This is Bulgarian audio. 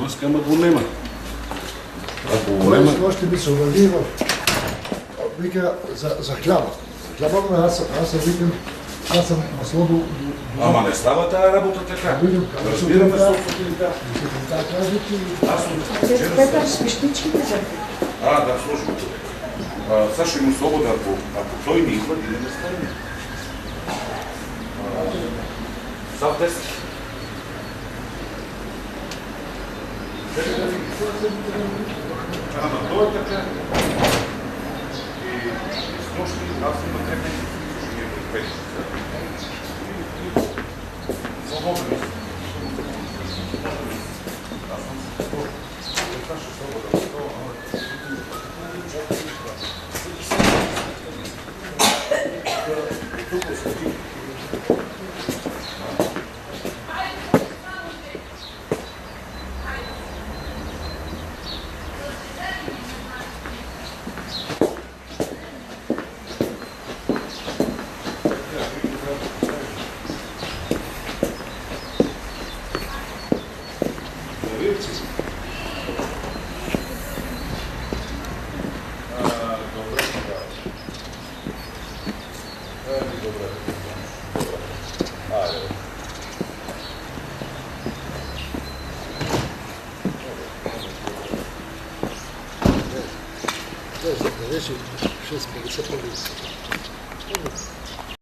връзка, ама го нема. Ако Той нема... още ми се уради вика за хляба. Хляба, аз викам, аз съм масло Ама не става тая работа така. Разбираме собственика. Аз от вчера... Петър, свещичките за Да, сложим тук. Сега ще му свобода, ако той не идва, ние не ставим. Сам 10. Ама той е така. И с нощи аз има 3 месеца, ще ми е предпечи. Свободен. Аз съм свободен. Така ще свобода. Вещи 6,50 по-близко.